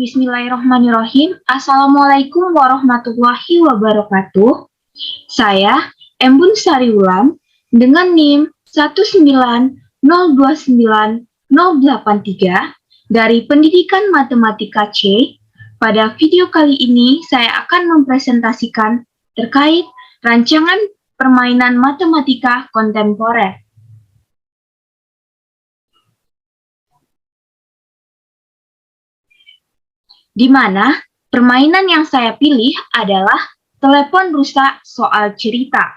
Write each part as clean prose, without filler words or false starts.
Bismillahirrahmanirrahim. Assalamualaikum warahmatullahi wabarakatuh. Saya Embun Sariulan dengan NIM 190298083 dari Pendidikan Matematika C. Pada video kali ini saya akan mempresentasikan terkait rancangan permainan matematika kontemporer. Di mana permainan yang saya pilih adalah telepon rusak soal cerita.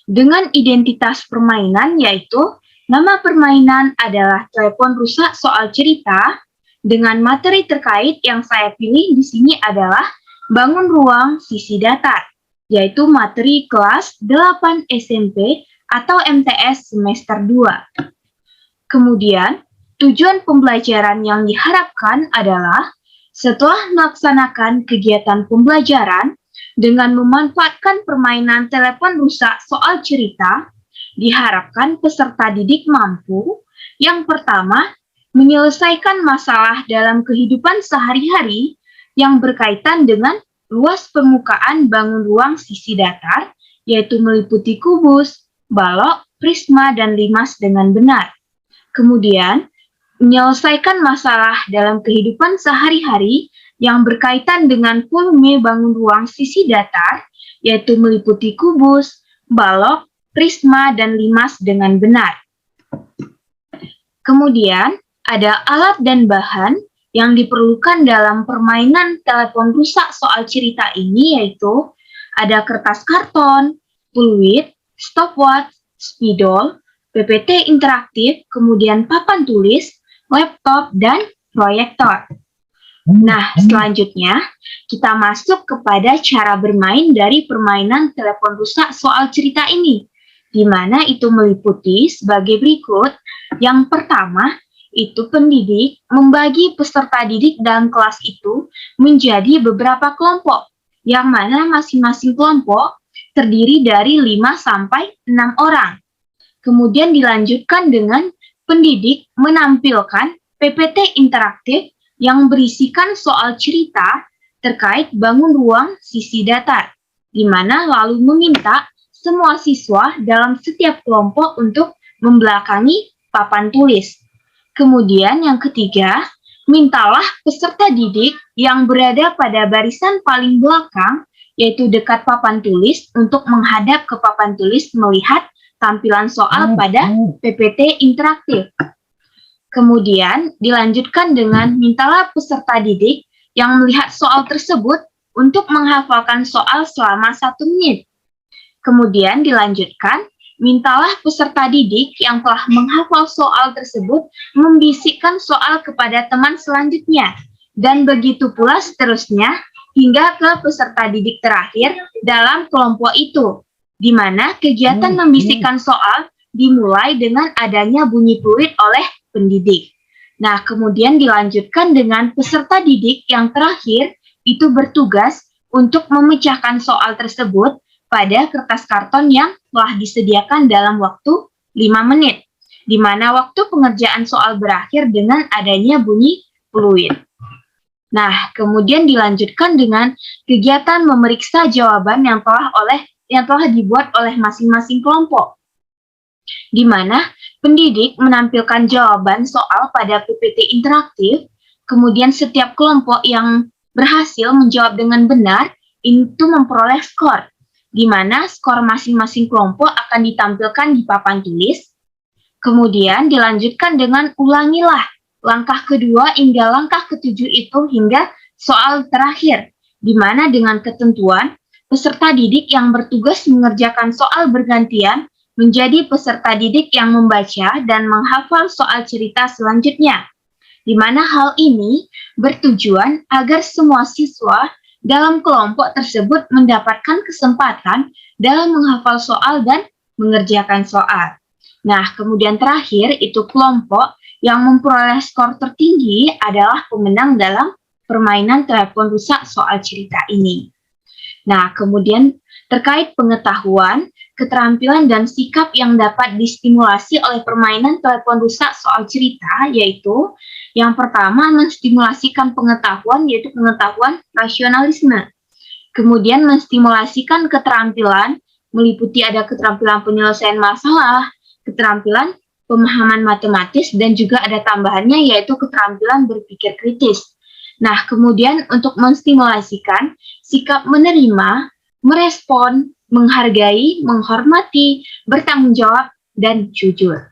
Dengan identitas permainan yaitu nama permainan adalah telepon rusak soal cerita, dengan materi terkait yang saya pilih di sini adalah bangun ruang sisi datar, yaitu materi kelas 8 SMP atau MTS semester 2. Kemudian, tujuan pembelajaran yang diharapkan adalah setelah melaksanakan kegiatan pembelajaran dengan memanfaatkan permainan telepon rusak soal cerita, diharapkan peserta didik mampu, yang pertama, menyelesaikan masalah dalam kehidupan sehari-hari yang berkaitan dengan luas permukaan bangun ruang sisi datar, yaitu meliputi kubus, balok, prisma, dan limas dengan benar. Kemudian, menyelesaikan masalah dalam kehidupan sehari-hari yang berkaitan dengan volume bangun ruang sisi datar, yaitu meliputi kubus, balok, prisma, dan limas dengan benar. Kemudian, ada alat dan bahan yang diperlukan dalam permainan telepon rusak soal cerita ini, yaitu ada kertas karton, fluid, stopwatch, spidol, PPT interaktif, kemudian papan tulis, laptop, dan proyektor. Nah, selanjutnya kita masuk kepada cara bermain dari permainan telepon rusak soal cerita ini, di mana itu meliputi sebagai berikut. Yang pertama, itu pendidik membagi peserta didik dalam kelas itu menjadi beberapa kelompok, yang mana masing-masing kelompok terdiri dari 5-6 orang. Kemudian dilanjutkan dengan pendidik menampilkan PPT interaktif yang berisikan soal cerita terkait bangun ruang sisi datar, di mana lalu meminta semua siswa dalam setiap kelompok untuk membelakangi papan tulis. Kemudian yang ketiga, mintalah peserta didik yang berada pada barisan paling belakang yaitu dekat papan tulis untuk menghadap ke papan tulis melihat tampilan soal pada PPT interaktif. Kemudian dilanjutkan dengan mintalah peserta didik yang melihat soal tersebut untuk menghafalkan soal selama 1 menit. Kemudian dilanjutkan, mintalah peserta didik yang telah menghafal soal tersebut membisikkan soal kepada teman selanjutnya, dan begitu pula seterusnya, hingga ke peserta didik terakhir dalam kelompok itu, di mana kegiatan membisikkan soal dimulai dengan adanya bunyi fluid oleh pendidik. Nah, kemudian dilanjutkan dengan peserta didik yang terakhir itu bertugas untuk memecahkan soal tersebut pada kertas karton yang telah disediakan dalam waktu 5 menit, di mana waktu pengerjaan soal berakhir dengan adanya bunyi fluid. Nah, kemudian dilanjutkan dengan kegiatan memeriksa jawaban yang telah dibuat oleh masing-masing kelompok, di mana pendidik menampilkan jawaban soal pada PPT interaktif, kemudian setiap kelompok yang berhasil menjawab dengan benar itu memperoleh skor, di mana skor masing-masing kelompok akan ditampilkan di papan tulis. Kemudian dilanjutkan dengan ulangilah langkah kedua hingga langkah ketujuh itu hingga soal terakhir, di mana dengan ketentuan peserta didik yang bertugas mengerjakan soal bergantian menjadi peserta didik yang membaca dan menghafal soal cerita selanjutnya, di mana hal ini bertujuan agar semua siswa dalam kelompok tersebut mendapatkan kesempatan dalam menghafal soal dan mengerjakan soal. Nah, kemudian terakhir itu kelompok yang memperoleh skor tertinggi adalah pemenang dalam permainan telepon rusak soal cerita ini. Nah, kemudian terkait pengetahuan keterampilan dan sikap yang dapat distimulasi oleh permainan telepon rusak soal cerita, yaitu yang pertama menstimulasikan pengetahuan, yaitu pengetahuan rasionalisme. Kemudian menstimulasikan keterampilan, meliputi ada keterampilan penyelesaian masalah, keterampilan pemahaman matematis, dan juga ada tambahannya yaitu keterampilan berpikir kritis. Nah, kemudian untuk menstimulasikan sikap menerima, merespon, menghargai, menghormati, bertanggung jawab, dan jujur.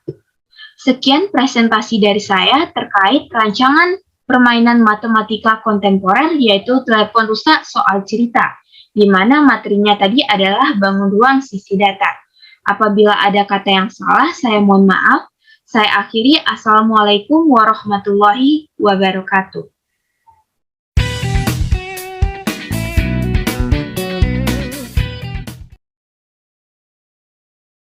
Sekian presentasi dari saya terkait rancangan permainan matematika kontemporer yaitu telepon rusak soal cerita, di mana materinya tadi adalah bangun ruang sisi data. Apabila ada kata yang salah, saya mohon maaf. Saya akhiri. Assalamualaikum warahmatullahi wabarakatuh.